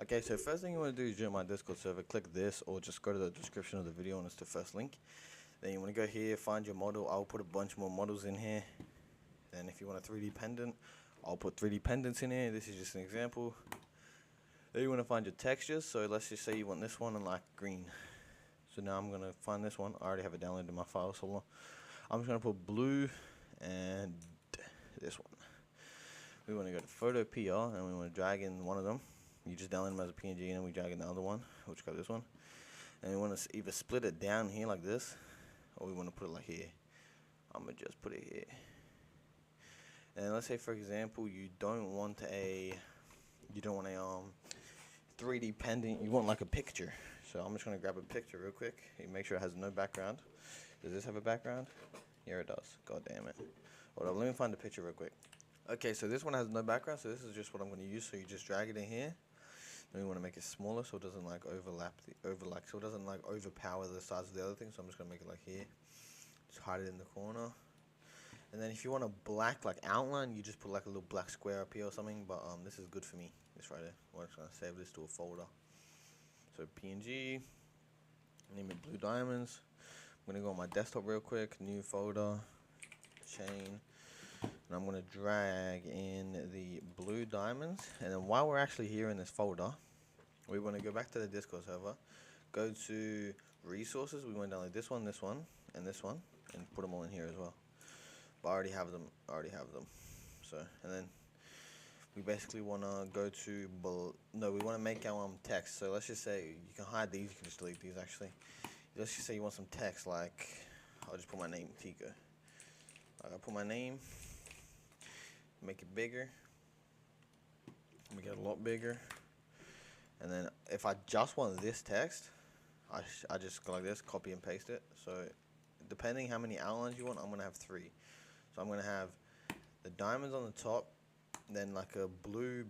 Okay, so first thing you want to do is join my Discord server. Click this or just go to the description of the video and it's the first link. Then you want to go here, find your model. I'll put a bunch more models in here. Then if you want a 3D pendant, I'll put 3D pendants in here. This is just an example. Then you want to find your textures. So let's just say you want this one in like green. So now I'm going to find this one. I already have it downloaded in my file folder. I'm just going to put blue and this one. We want to go to photo PR and we want to drag in one of them. You just download them as a PNG and then we drag in the other one, which got this one. And we want to either split it down here like this, or we want to put it like here. I'm going to just put it here. And let's say for example you don't want a 3D pendant, you want like a picture. So I'm just going to grab a picture real quick. You make sure it has no background. Does this have a background? Here it does. God damn it. Hold up, let me find the picture real quick. Okay, so this one has no background, so this is just what I'm going to use. So you just drag it in here. Then we want to make it smaller so it doesn't like so it doesn't like overpower the size of the other thing. So I'm just going to make it like here. Just hide it in the corner. And then if you want a black like outline, you just put like a little black square up here or something. But this is good for me. This right there. We're just going to save this to a folder. So PNG, name it Blue Diamonds. I'm going to go on my desktop real quick, new folder, chain. And I'm going to drag in the blue diamonds. And then while we're actually here in this folder, we want to go back to the Discord server, go to resources. We want to download this one, and this one, and put them all in here as well. But I already have them. So, and then we basically want to go to, we want to make our text. So let's just say, you can hide these, you can just delete these actually. Let's just say you want some text, like, I'll just put my name, Tico. I'll put my name. Make it bigger, make it a lot bigger, and then if I just want this text, I just go like this, copy and paste it. So depending how many outlines you want, I'm gonna have 3. So I'm gonna have the diamonds on the top, then like a blue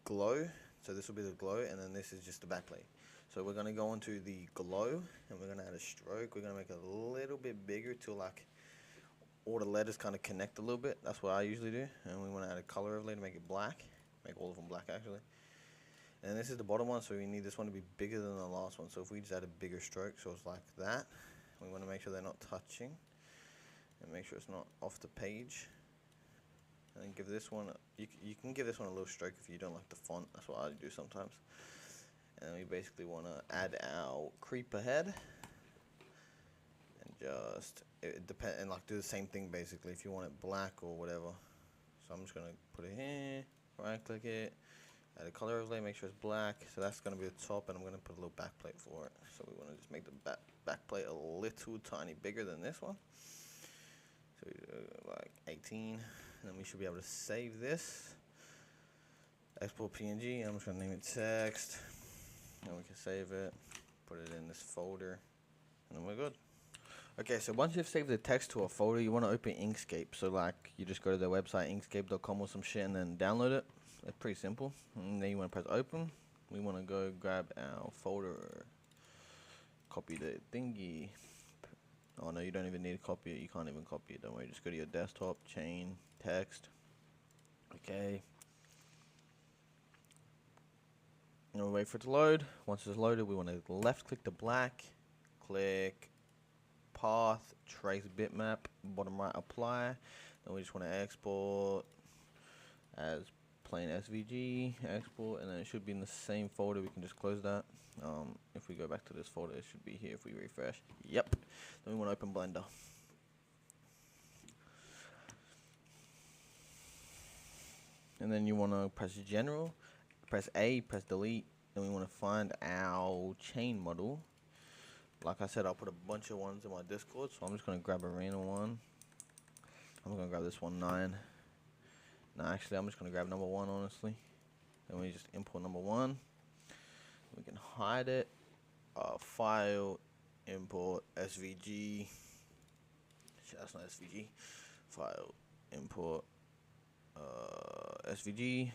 glow, so this will be the glow, and then this is just the backplate. So we're gonna go into the glow and we're gonna add a stroke. We're gonna make it a little bit bigger to like all the letters kind of connect a little bit. That's what I usually do. And we want to add a color overlay to make it black. Make all of them black actually. And this is the bottom one, so we need this one to be bigger than the last one. So if we just add a bigger stroke, so it's like that. We want to make sure they're not touching. And make sure it's not off the page. And then give this one, you can give this one a little stroke if you don't like the font. That's what I do sometimes. And we basically want to add our creeper head. Just and like do the same thing basically if you want it black or whatever. So I'm just gonna put it here, right click it, add a color overlay, make sure it's black. So that's gonna be the top, and I'm gonna put a little backplate for it. So we want to just make the backplate a little tiny bigger than this one. So we do like 18, and then we should be able to save this. Export PNG. I'm just gonna name it text, and we can save it, put it in this folder, and then we're good. Okay, so once you've saved the text to a folder, you want to open Inkscape. So like, you just go to their website, inkscape.com or some shit, and then download it. It's pretty simple. And then you want to press open. We want to go grab our folder, copy the thingy. Oh no, you don't even need to copy it. You can't even copy it. Don't worry. Just go to your desktop, chain, text. Okay. And we'll wait for it to load. Once it's loaded, we want to left click the black, click path, trace bitmap, bottom right apply. Then we just want to export as plain SVG, export, and then it should be in the same folder. We can just close that. If we go back to this folder, it should be here if we refresh. Yep. Then we want to open Blender. And then you want to press general, press A, press delete. Then we want to find our chain model. Like I said, I'll put a bunch of ones in my Discord, so I'm just going to grab a random one. I'm going to grab this one, 9. No, actually, I'm just going to grab number 1, honestly. Then we just import number 1. We can hide it. File, import, SVG. Shit, that's not SVG. File, import, SVG.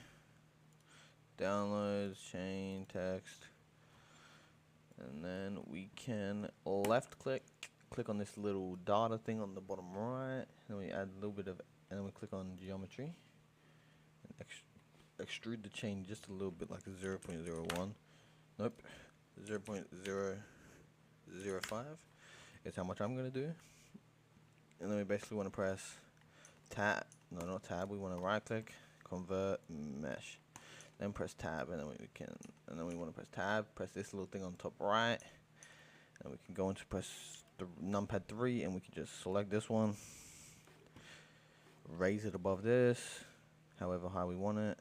Downloads, chain, text. And then we can left click on this little data thing on the bottom right. Then we add a little bit of, and then we click on geometry and extrude the chain just a little bit, like a 0.01. Nope, 0.005 is how much I'm gonna do. And then we basically want to press tab. No, not tab. We want to right click, convert mesh. Then press tab, and then we want to press tab. Press this little thing on top right, and we can go into press the numpad 3, and we can just select this one, raise it above this, however high we want it,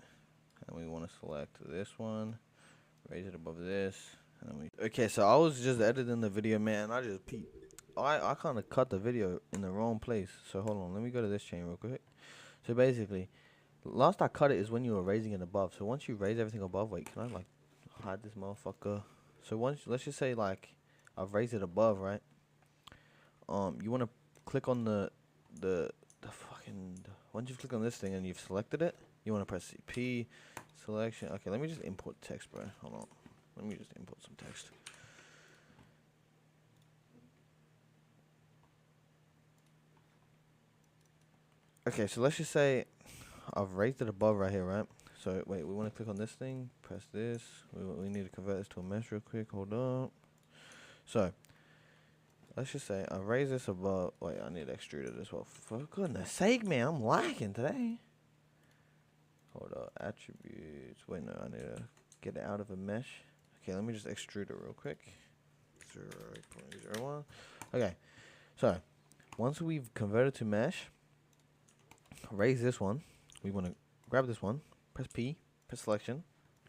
and we want to select this one, raise it above this, and then we. Okay, so I was just editing the video, man. I just peeped. I kind of cut the video in the wrong place. So hold on, let me go to this chain real quick. So basically, last I cut it is when you were raising it above. So once you raise everything above, wait, can I like hide this motherfucker? So once, let's just say like I've raised it above, right? You want to click on the fucking, once you've clicked on this thing and you've selected it, you want to press P selection. Okay, let me just import text, bro. Hold on, let me just import some text. Okay, so let's just say I've raised it above right here, right? So wait, we want to click on this thing, press this. We need to convert this to a mesh real quick. Hold up. So let's just say I raise this above. Wait, I need to extrude it as well. For goodness sake, man, I'm lagging today. Hold up, attributes. Wait, no, I need to get it out of a mesh. Okay, let me just extrude it real quick. 0.01. Okay, so once we've converted to mesh, raise this one. We want to grab this one, press P, press selection,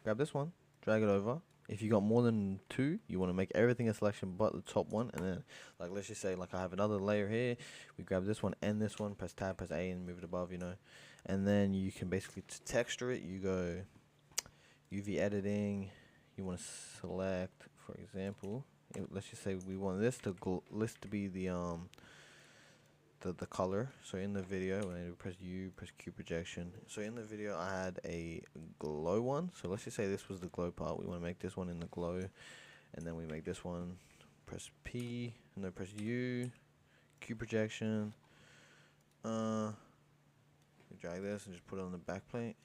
grab this one, drag it over. If you got more than 2, you want to make everything a selection but the top one, and then like let's just say like I have another layer here. We grab this one and this one, press tab, press A, and move it above, you know. And then you can basically texture it. You go UV editing. You want to select, for example, let's just say we want this to be the color. So in the video, when I press U, press Q projection. So in the video, I had a glow one. So let's just say this was the glow part. We want to make this one in the glow, and then we make this one. Press P, and then press U, Q projection. You drag this and just put it on the back plate,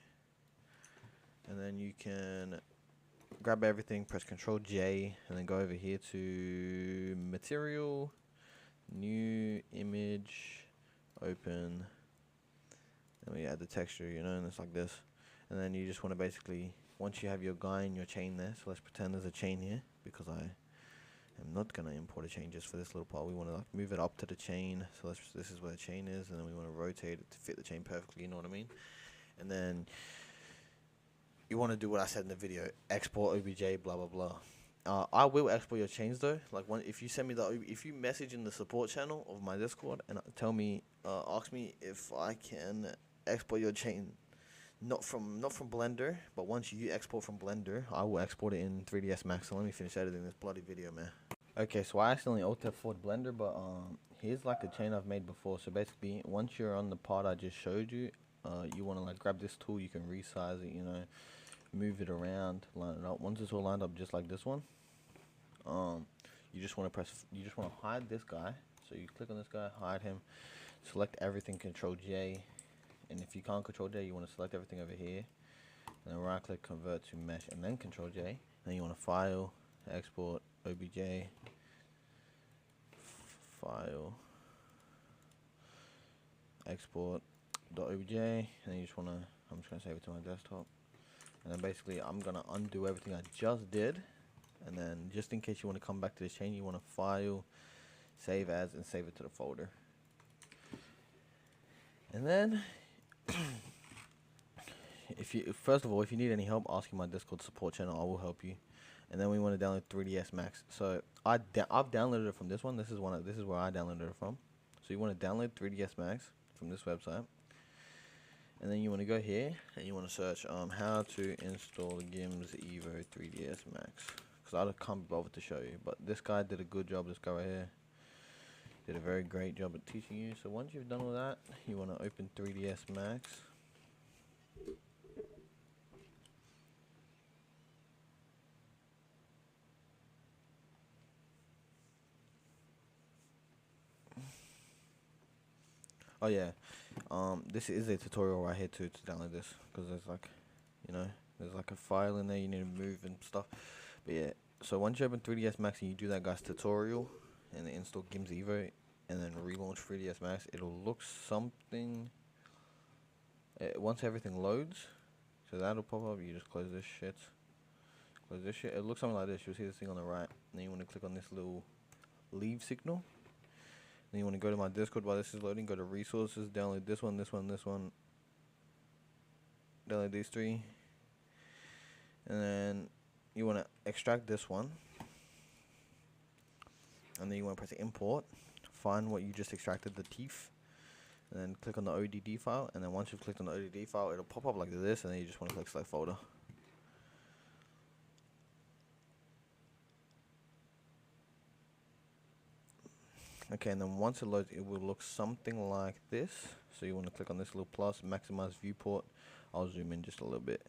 and then you can grab everything. Press Control J, and then go over here to material. New image, open, and we add the texture, you know, and it's like this. And then you just want to basically, once you have your guy and your chain there, so let's pretend there's a chain here, because I am not going to import a chain just for this little part. We want to like move it up to the chain, so this is where the chain is, and then we want to rotate it to fit the chain perfectly, you know what I mean? And then you want to do what I said in the video, export OBJ, blah blah blah. I will export your chains though. Like if you send me if you message in the support channel of my Discord and tell me, ask me if I can export your chain, not from Blender, but once you export from Blender, I will export it in 3ds Max. So let me finish editing this bloody video, man. Okay, so I accidentally Alt F4'd Blender, but here's like a chain I've made before. So basically, once you're on the part I just showed you, you want to like grab this tool. You can resize it, you know, move it around, line it up. Once it's all lined up, just like this one. You just want to hide this guy. So you click on this guy, hide him, select everything, Control J, and if you can't Control J, you want to select everything over here, and then right click, convert to mesh, and then Control J. And then you want to file, export, OBJ, file, export, .obj, and then you just want to, I'm just going to save it to my desktop, and then basically I'm going to undo everything I just did. And then just in case you want to come back to this chain, you want to file, save as, and save it to the folder. And then first of all, if you need any help, ask in my Discord support channel. I will help you. And then we want to download 3ds Max. So I've downloaded it from this one. This is where I downloaded it from. So you want to download 3ds Max from this website. And then you want to go here and you want to search how to install GIMS Evo 3ds Max. Because I can't be bothered to show you, but this guy did a good job. This guy right here did a very great job at teaching you. So once you've done all that, you want to open 3ds Max. Oh yeah, this is a tutorial right here to download this, because there's like, you know, there's like a file in there you need to move and stuff. But yeah, so once you open 3ds Max and you do that guy's tutorial and then install GIMS Evo and then relaunch 3ds Max, it'll look something. Once everything loads, so that'll pop up. You just close this shit. Close this shit. It looks something like this. You'll see this thing on the right. And then you want to click on this little leave signal. Then you want to go to my Discord while this is loading. Go to resources. Download this one, this one, this one. Download these 3. And then you want to extract this one. And then you want to press import. Find what you just extracted, the teeth. And then click on the ODD file, and then once you've clicked on the ODD file, it'll pop up like this, and then you just want to click select folder. Okay, and then once it loads, it will look something like this. So you want to click on this little plus, maximize viewport. I'll zoom in just a little bit.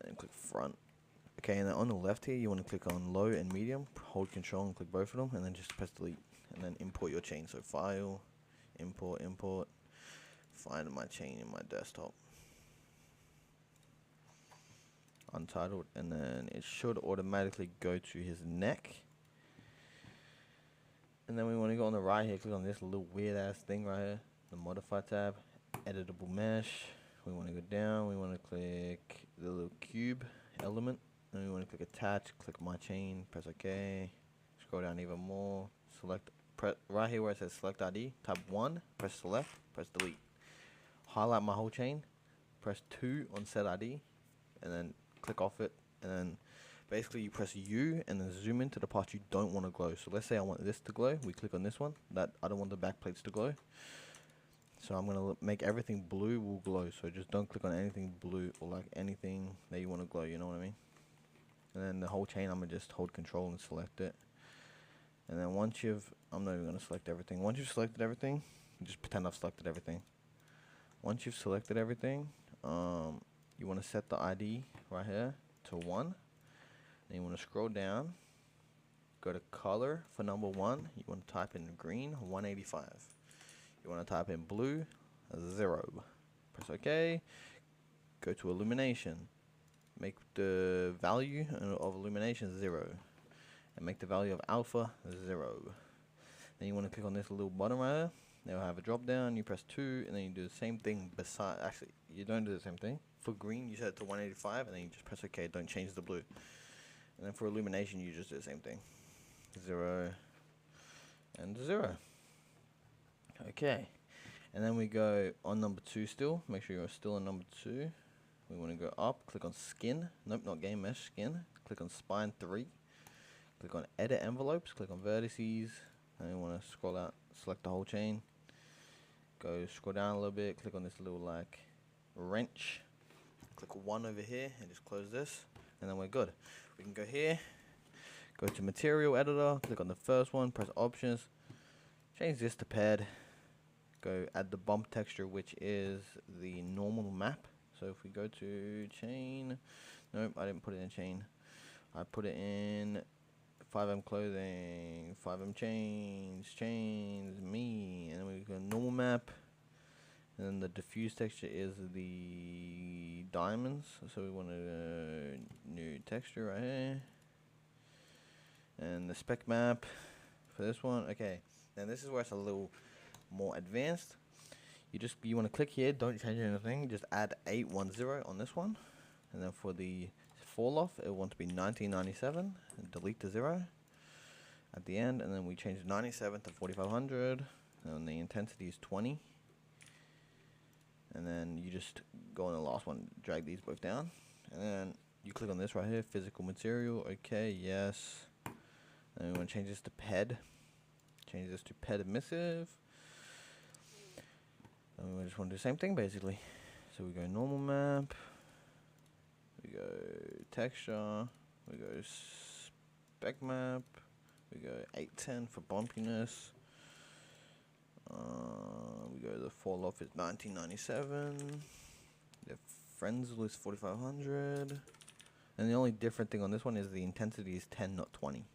And click front. Okay, and then on the left here, you want to click on low and medium. Hold control and click both of them, and then just press delete. And then import your chain. So file. Import, find my chain in my desktop, untitled, and then it should automatically go to his neck. And then we want to go on the right here, click on this little weird ass thing right here, the modify tab, editable mesh. We want to go down, we want to click the little cube element, and we want to click attach, click my chain, press OK, scroll down even more, select right here where it says select ID, type 1, press select, press delete. Highlight my whole chain, press 2 on set ID, and then click off it, and then basically you press U and then zoom into the parts you don't want to glow. So let's say I want this to glow, we click on this one, that I don't want the back plates to glow. So I'm going to make everything blue will glow, so just don't click on anything blue or like anything that you want to glow, you know what I mean? And then the whole chain, I'm going to just hold control and select it. And then once I'm not even going to select everything. Once you've selected everything, just pretend I've selected everything. Once you've selected everything, you want to set the ID right here to 1. Then you want to scroll down, go to color for number 1. You want to type in green, 185. You want to type in blue, 0. Press OK. Go to illumination. Make the value of illumination 0. And make the value of alpha 0. Then you want to click on this little button right here. They'll have a drop down. You press 2, and then you do the same thing. Actually, you don't do the same thing. For green, you set it to 185, and then you just press OK. Don't change the blue. And then for illumination, you just do the same thing. 0 and 0. Okay. And then we go on number 2 still. Make sure you're still on number 2. We want to go up. Click on skin. Nope, not game mesh. Skin. Click on spine 3. Click on edit envelopes, click on vertices, and you want to scroll out, select the whole chain, go scroll down a little bit, click on this little like wrench, click 1 over here and just close this, and then we're good. We can go here, go to material editor, click on the first one, press options, change this to ped, go add the bump texture, which is the normal map. So if we go to chain, nope, I didn't put it in chain, I put it in FIveM clothing, FIveM chains, me, and then we go normal map, and then the diffuse texture is the diamonds, so we want a new texture right here, and the spec map for this one. Okay, and this is where it's a little more advanced. You want to click here, don't change anything, just add 810 on this one, and then for the fall off, it wants to be 1997, and delete the 0 at the end, and then we change 97 to 4500, and the intensity is 20, and then you just go on the last one, drag these both down, and then you click on this right here, physical material, okay, yes, and we want to change this to ped, change this to ped emissive, and we just want to do the same thing basically. So we go normal map, we go texture, we go spec map, we go 810 for bumpiness, we go the fall off is 1997, the friends list 4500, and the only different thing on this one is the intensity is 10, not 20.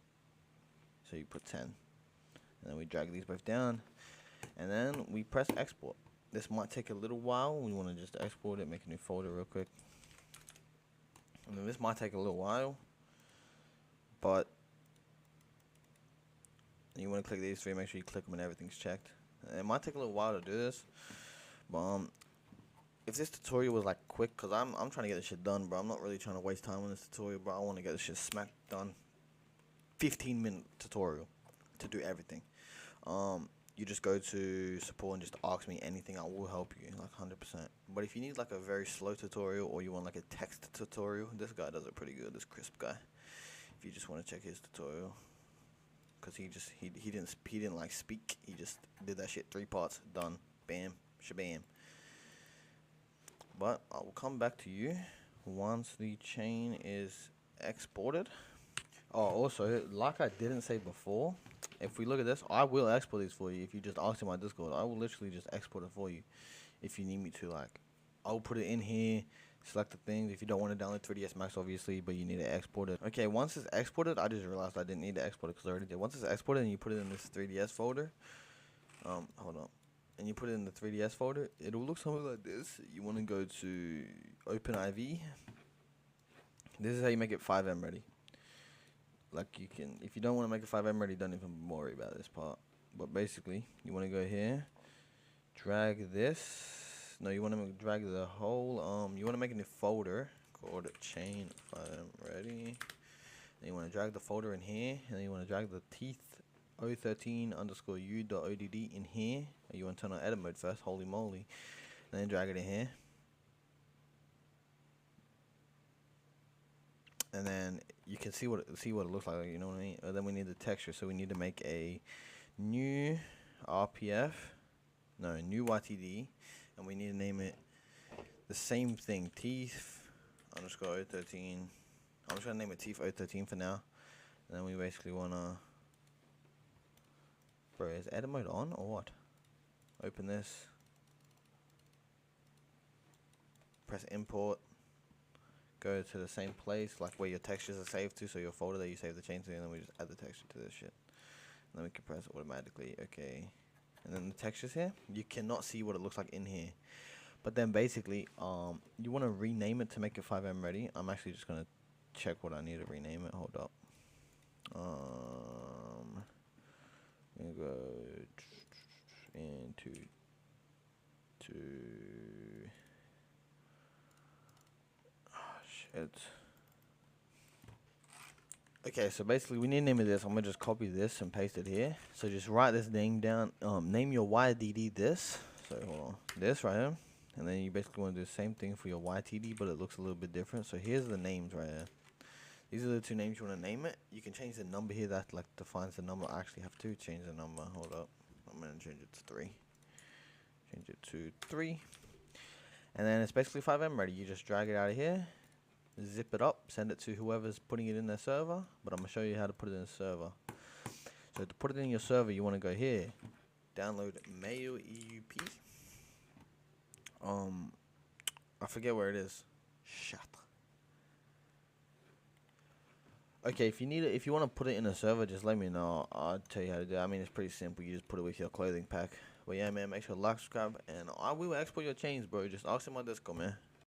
So you put 10, and then we drag these both down, and then we press export. This might take a little while. We want to just export it, make a new folder real quick. And then this might take a little while, but you want to click these three, make sure you click them and everything's checked. It might take a little while to do this, but if this tutorial was like quick, cause I'm trying to get this shit done, bro. I'm not really trying to waste time on this tutorial, bro. I want to get this shit smack done. 15-minute tutorial to do everything. You just go to support and just ask me anything. I will help you, like 100%. But if you need like a very slow tutorial, or you want like a text tutorial, this guy does it pretty good. This crisp guy. If you just want to check his tutorial, cause he didn't like speak. He just did that shit 3 parts, done, bam, shabam. But I will come back to you once the chain is exported. Oh, also, like I didn't say before, if we look at this, I will export these for you. If you just ask in my Discord, I will literally just export it for you. If you need me to, like, I'll put it in here, select the things. If you don't want to download 3ds Max, obviously, but you need to export it. Okay, once it's exported, I just realized I didn't need to export it because I already did. Once it's exported and you put it in this 3ds folder, hold on. And you put it in the 3ds folder, it'll look something like this. You want to go to OpenIV. This is how you make it FIveM ready. Like, you can, if you don't want to make it FIveM ready, don't even worry about this part. But basically, you want to go here, drag this. No, you want to drag the whole, you want to make a new folder called chain FIveM ready. And you want to drag the folder in here, and then you want to drag the teeth 013_u.odd in here. You want to turn on edit mode first, holy moly. And then drag it in here. And then you can see what it looks like, you know what I mean? And then we need the texture, so we need to make a new RPF, no, new YTD, and we need to name it the same thing, teeth _013. I'm just gonna name it teeth 013 for now. And then we basically wanna, bro, is edit mode on or what? Open this, press import. Go to the same place, like where your textures are saved to, so your folder that you save the chain to, and then we just add the texture to this shit. And then we can press automatically, okay. And then the textures here, you cannot see what it looks like in here. But then basically, you want to rename it to make it FIveM ready. I'm actually just going to check what I need to rename it, hold up. I'm going to go into okay, so basically we need to name it this. I'm gonna just copy this and paste it here. So just write this name down. Name your YTD this. So hold on, this right here, and then you basically want to do the same thing for your YTD, but it looks a little bit different. So here's the names right here. These are the 2 names you want to name it. You can change the number here. That like defines the number. I actually have to change the number. Hold up, I'm gonna change it to 3. Change it to 3, and then it's basically FIveM ready. You just drag it out of here. Zip it up, send it to whoever's putting it in their server, but I'm going to show you how to put it in a server. So to put it in your server, you want to go here, download mail EUP. I forget where it is. Shut. Okay, if you want to put it in a server, just let me know. I'll tell you how to do it. I mean, it's pretty simple. You just put it with your clothing pack. But yeah, man, make sure to like, subscribe, and I will export your chains, bro. Just ask in my Discord, man.